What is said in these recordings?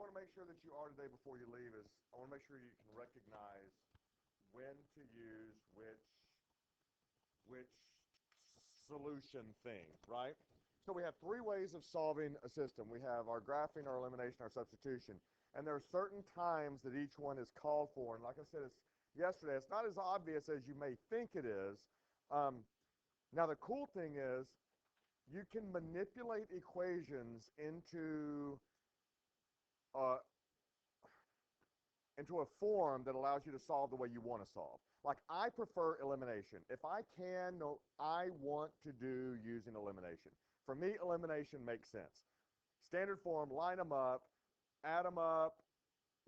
want to make sure that you are today before you leave is I want to make sure you can recognize when to use which solution thing, right? So we have three ways of solving a system. We have our graphing, our elimination, our substitution. And there are certain times that each one is called for. And like I said yesterday, it's not as obvious as you may think it is. Now the cool thing is you can manipulate equations uh, into a form that allows you to solve the way you want to solve. Like I prefer elimination. If I can, no, I want to do using elimination. For me, elimination makes sense. Standard form, line them up, add them up,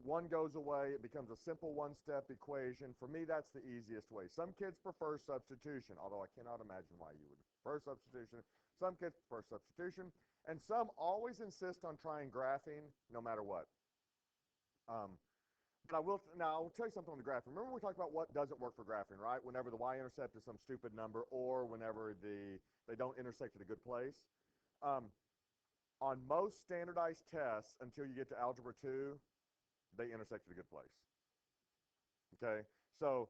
one goes away, it becomes a simple one-step equation. For me, that's the easiest way. Some kids prefer substitution, although I cannot imagine why you would prefer substitution. Some kids prefer substitution, and some always insist on trying graphing no matter what. But I'll tell you something on the graphing. Remember we talked about what doesn't work for graphing, right? Whenever the y-intercept is some stupid number or whenever they don't intersect at a good place. On most standardized tests, until you get to Algebra 2, they intersect at a good place. Okay? So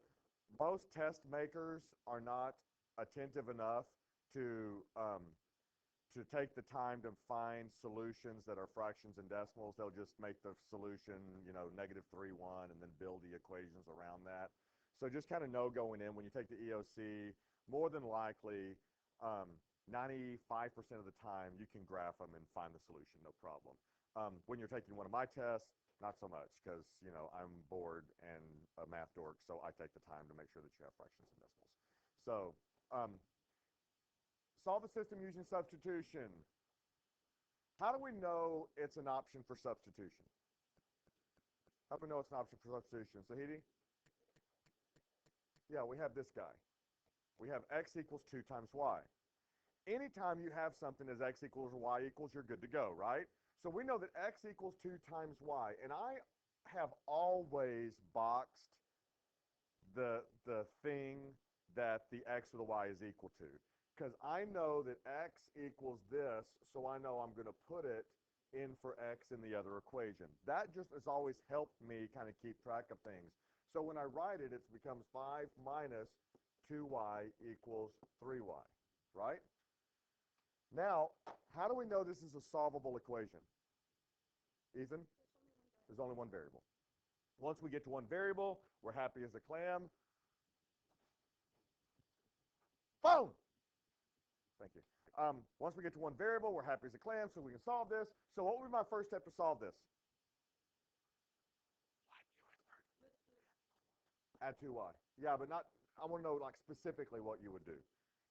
most test makers are not attentive enough to take the time to find solutions that are fractions and decimals. They'll just make the solution, -3, and then build the equations around that. So just kind of know going in, when you take the EOC, more than likely, 95% of the time, you can graph them and find the solution, no problem. When you're taking one of my tests, not so much, because, I'm bored and a math dork, so I take the time to make sure that you have fractions and decimals. So, solve a system using substitution. How do we know it's an option for substitution? How do we know it's an option for substitution? Zahidi? Yeah, we have this guy. We have x equals 2 times y. Anytime you have something as x equals y equals, you're good to go, right? So we know that x equals 2 times y, and I have always boxed the thing that the x or the y is equal to, because I know that x equals this, so I know I'm going to put it in for x in the other equation. That just has always helped me kind of keep track of things. So when I write it, it becomes 5 minus 2y equals 3y, right? Now, how do we know this is a solvable equation? Ethan? There's only one variable. Once we get to one variable, we're happy as a clam. Boom! Thank you. Once we get to one variable, we're happy as a clam, so we can solve this. So what would be my first step to solve this? Add 2y. Yeah, but not, I want to know like specifically what you would do.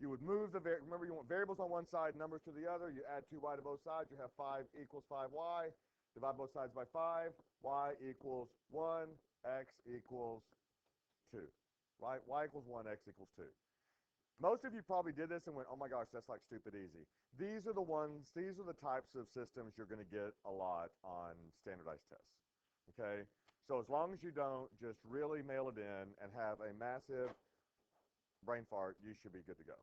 You would move remember you want variables on one side, numbers to the other. You add 2y to both sides. You have 5 equals 5y. Divide both sides by 5. Y equals 1. X equals 2. Right? Y equals 1. X equals 2. Most of you probably did this and went, oh my gosh, that's like stupid easy. These are the types of systems you're going to get a lot on standardized tests. Okay? So as long as you don't just really mail it in and have a massive brain fart, you should be good to go.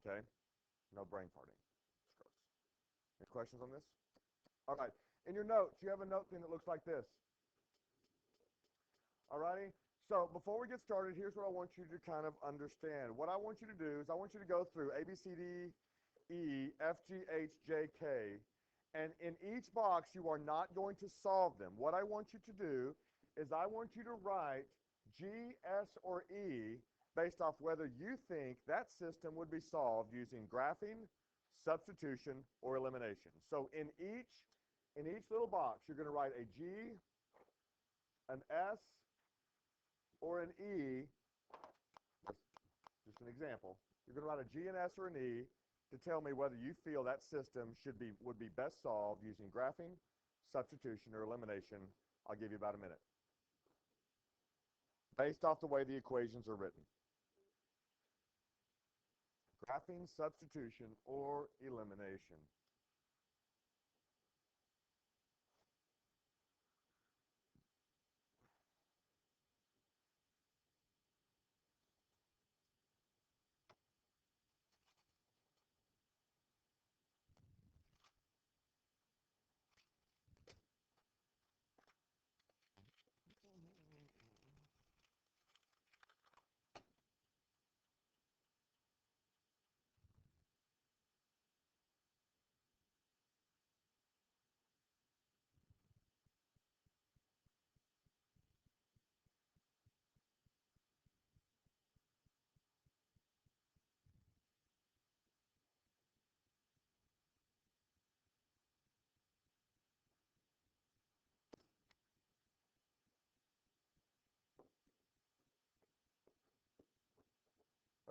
Okay? No brain farting. It's gross. Any questions on this? All right. In your notes, you have a note thing that looks like this. All righty? So before we get started, here's what I want you to kind of understand. What I want you to do is I want you to go through A, B, C, D, E, F, G, H, J, K, and in each box, you are not going to solve them. What I want you to do is I want you to write G, S, or E based off whether you think that system would be solved using graphing, substitution, or elimination. So in each little box, you're going to write a G, an S, or an E. Just an example. You're going to write a G, an S, or an E to tell me whether you feel that system would be best solved using graphing, substitution, or elimination. I'll give you about a minute. Based off the way the equations are written. Graphing, substitution, or elimination.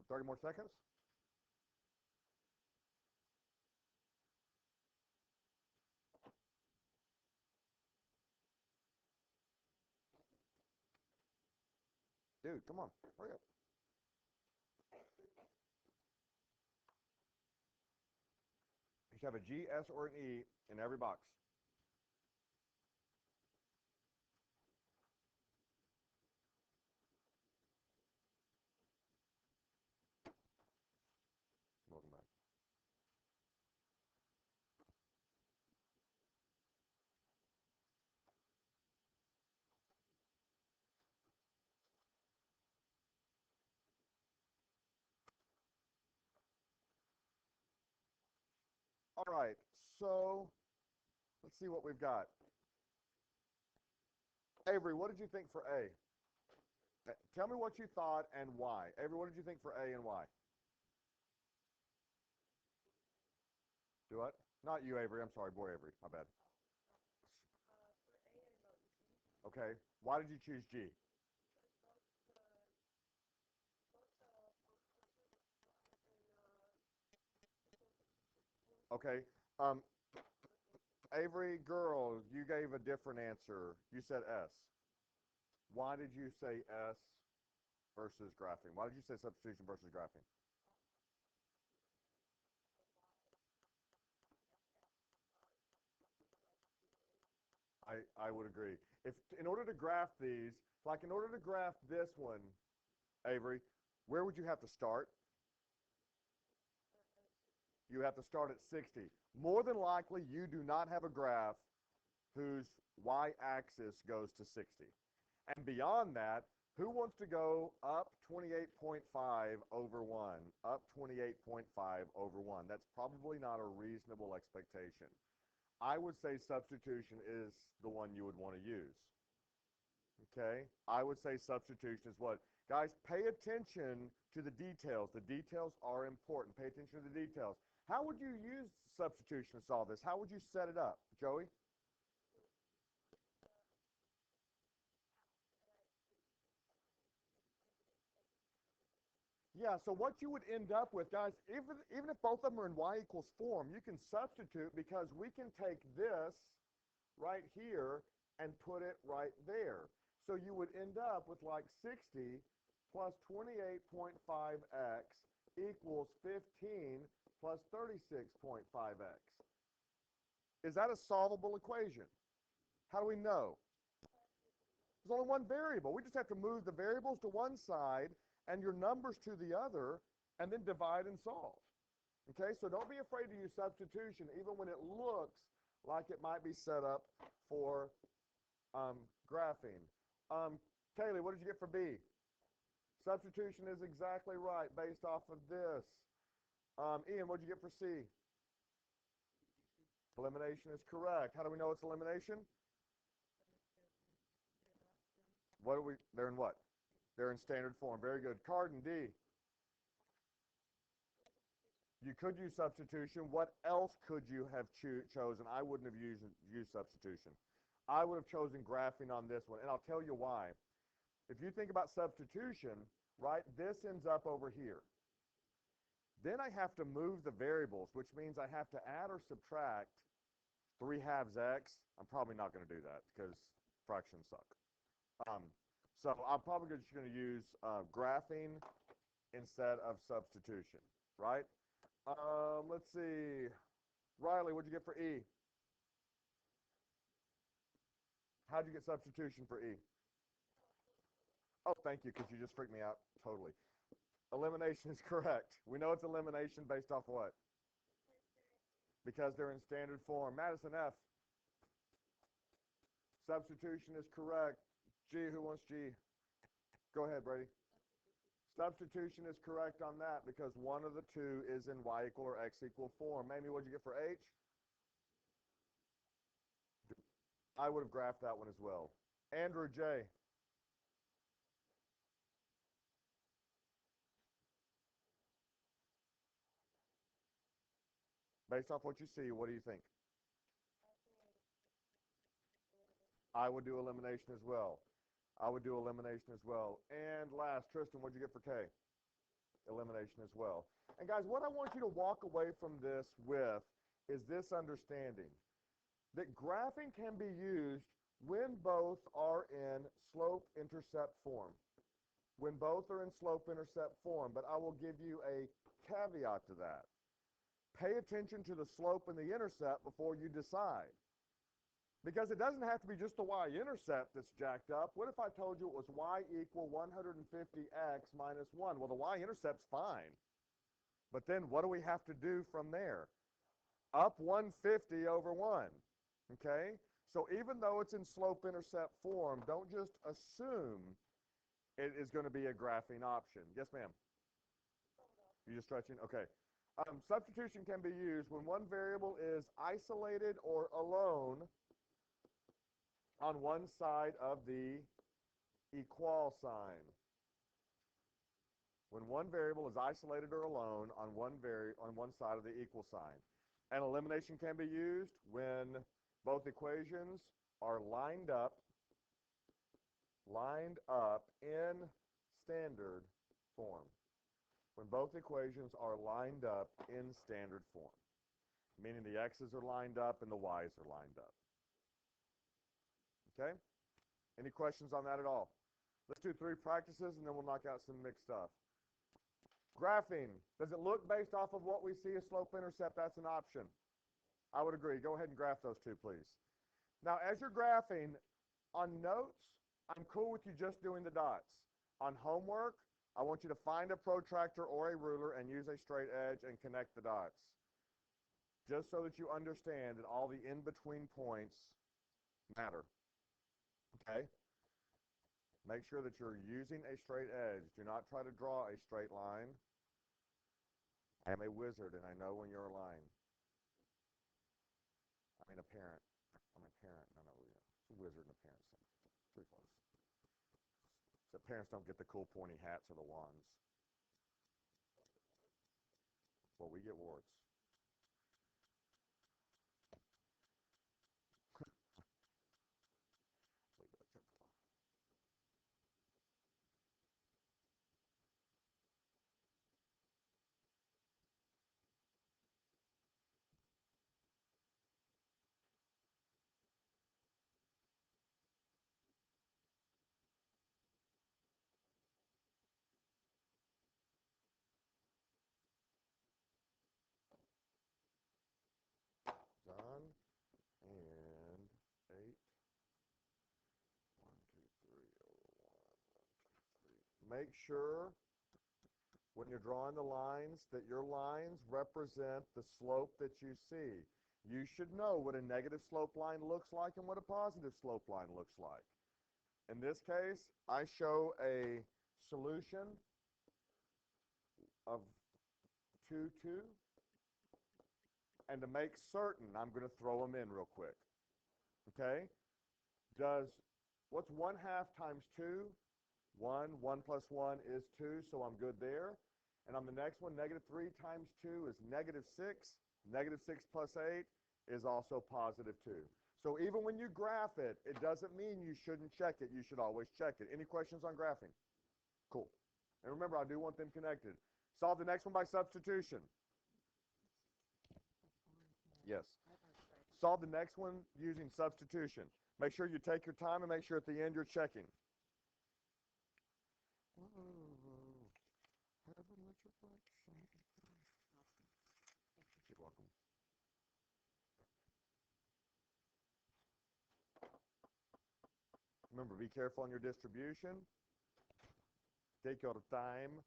30 more seconds. Dude, come on, hurry up. You should have a G, S, or an E in every box. Welcome back. All right, so let's see what we've got. Avery, what did you think for A? Tell me what you thought and why. Avery, what did you think for A and why? Do what? Not you, Avery. I'm sorry, boy Avery. My bad. Okay. Why did you choose G? Okay. Um, Avery, girl, you gave a different answer. You said S. Why did you say S versus graphing? Why did you say substitution versus graphing? I would agree. If in order to graph these, like in order to graph this one, Avery, where would you have to start? You have to start at 60. More than likely, you do not have a graph whose y-axis goes to 60. And beyond that, who wants to go up 28.5 over 1? Up 28.5 over 1. That's probably not a reasonable expectation. I would say substitution is the one you would want to use. Okay? I would say substitution is what? Guys, pay attention to the details. The details are important. Pay attention to the details. How would you use substitution to solve this? How would you set it up, Joey? Yeah, so what you would end up with, guys, even if both of them are in y equals form, you can substitute because we can take this right here and put it right there. So you would end up with like 60 plus 28.5x equals 15 plus 36.5x. Is that a solvable equation? How do we know? There's only one variable. We just have to move the variables to one side and your numbers to the other and then divide and solve. Okay, so don't be afraid to use substitution even when it looks like it might be set up for graphing. Kaylee, what did you get for B? Substitution is exactly right based off of this. Ian, what did you get for C? Elimination is correct. How do we know it's elimination? What are we? They're in what? They're in standard form. Very good. Carden, D. You could use substitution. What else could you have chosen? I wouldn't have used substitution. I would have chosen graphing on this one, and I'll tell you why. If you think about substitution, right, this ends up over here. Then I have to move the variables, which means I have to add or subtract 3 halves x. I'm probably not going to do that because fractions suck. So I'm probably just going to use graphing instead of substitution, right? Let's see. Riley, what'd you get for E? How'd you get substitution for E? Oh, thank you, because you just freaked me out totally. Elimination is correct. We know it's elimination based off what? Because they're in standard form. Madison F. Substitution is correct. G, who wants G? Go ahead, Brady. Substitution is correct on that because one of the two is in y equal or x equal form. Mamie, what'd you get for H? I would have graphed that one as well. Andrew J. Based off what you see, what do you think? I would do elimination as well. I would do elimination as well. And last, Tristan, what'd you get for K? elimination as well. And guys, what I want you to walk away from this with is this understanding that graphing can be used when both are in slope-intercept form. When both are in slope-intercept form, but I will give you a caveat to that. Pay attention to the slope and the intercept before you decide. Because it doesn't have to be just the y-intercept that's jacked up. What if I told you it was y equal 150x minus 1? Well, the y-intercept's fine. But then what do we have to do from there? Up 150 over 1. Okay? So even though it's in slope-intercept form, don't just assume it is going to be a graphing option. Yes, ma'am? You just stretching? Okay. Substitution can be used when one variable is isolated or alone on one side of the equal sign. When one variable is isolated or alone on one side of the equal sign. And elimination can be used when both equations are lined up in standard form. When both equations are lined up in standard form, meaning the x's are lined up and the y's are lined up. Okay? Any questions on that at all? Let's do 3 practices and then we'll knock out some mixed stuff. Graphing. Does it look based off of what we see as slope-intercept? That's an option. I would agree. Go ahead and graph those 2, please. Now, as you're graphing, on notes, I'm cool with you just doing the dots. On homework, I want you to find a protractor or a ruler and use a straight edge and connect the dots. Just so that you understand that all the in-between points matter. Okay? Make sure that you're using a straight edge. Do not try to draw a straight line. I am a wizard, and I know when you're lying. I mean a parent. I'm a parent. No, it's a wizard and a parent. Pretty close. So parents don't get the cool pointy hats or the wands. Well, we get warts. Done. And 8. 1, 2, 3, over 1, 1, 2, 3. Make sure when you're drawing the lines that your lines represent the slope that you see. You should know what a negative slope line looks like and what a positive slope line looks like. In this case, I show a solution of 2, 2. And to make certain, I'm going to throw them in real quick. Okay? What's 1/2 times 2? 1. 1 plus 1 is 2, so I'm good there. And on the next one, -3 times 2 is -6. -6 plus 8 is also +2. So even when you graph it, it doesn't mean you shouldn't check it. You should always check it. Any questions on graphing? Cool. And remember, I do want them connected. Solve the next one by substitution. Yes. Solve the next one using substitution. Make sure you take your time and make sure at the end you're checking. You're welcome. Remember, be careful on your distribution. Take your time.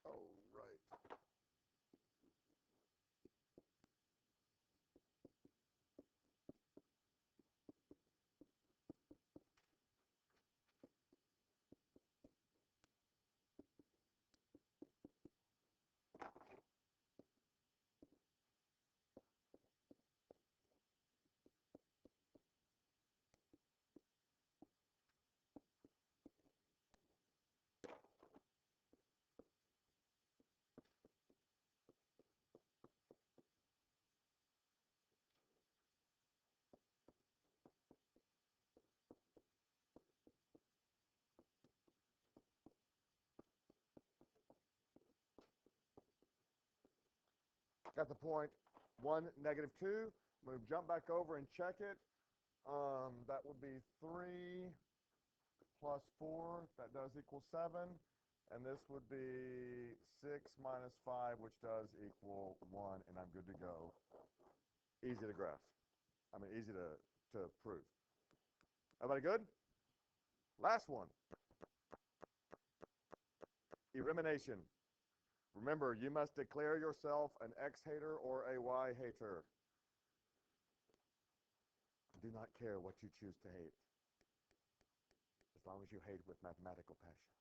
All right. Got the point 1, negative 2. I'm going to jump back over and check it. That would be 3 plus 4. That does equal 7. And this would be 6 minus 5, which does equal 1, and I'm good to go. Easy to graph. I mean, easy to prove. Everybody good? Last one. Elimination. Remember, you must declare yourself an X hater or a Y hater. Do not care what you choose to hate, as long as you hate with mathematical passion.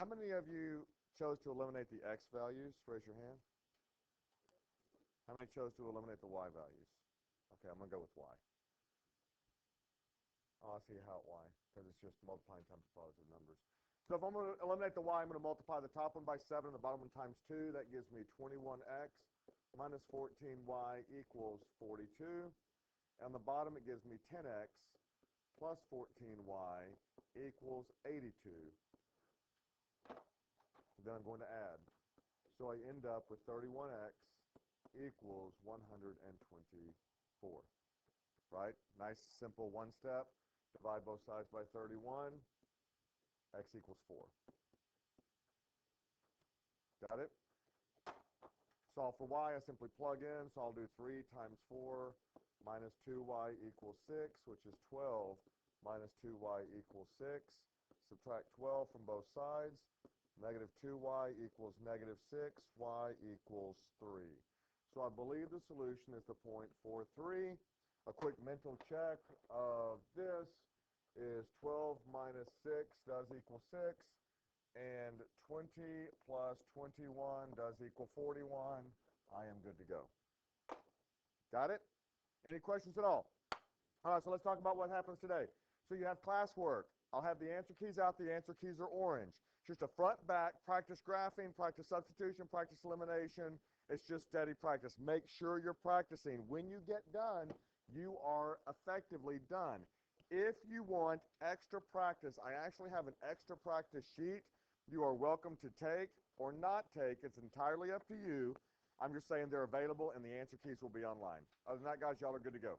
How many of you chose to eliminate the X values? Raise your hand. How many chose to eliminate the Y values? Okay, I'm going to go with Y. Oh, I see how Y, because it's just multiplying times positive numbers. So if I'm going to eliminate the Y, I'm going to multiply the top one by 7 and the bottom one times 2. That gives me 21X minus 14Y equals 42. On the bottom, it gives me 10X plus 14Y equals 82. Then I'm going to add. So I end up with 31X equals 124. Right? Nice, simple one step. Divide both sides by 31. X equals 4. Got it? Solve for Y, I simply plug in. So I'll do 3 times 4 minus 2Y equals 6, which is 12 minus 2Y equals 6. Subtract 12 from both sides. Negative 2Y equals negative 6. Y equals 3. So I believe the solution is the point 43. A quick mental check of this is 12 minus 6 does equal 6. And 20 plus 21 does equal 41. I am good to go. Got it? Any questions at all? All right, so let's talk about what happens today. So you have classwork. I'll have the answer keys out. The answer keys are orange. Just a front-back, practice graphing, practice substitution, practice elimination. It's just steady practice. Make sure you're practicing. When you get done, you are effectively done. If you want extra practice, I actually have an extra practice sheet you are welcome to take or not take. It's entirely up to you. I'm just saying they're available and the answer keys will be online. Other than that, guys, y'all are good to go.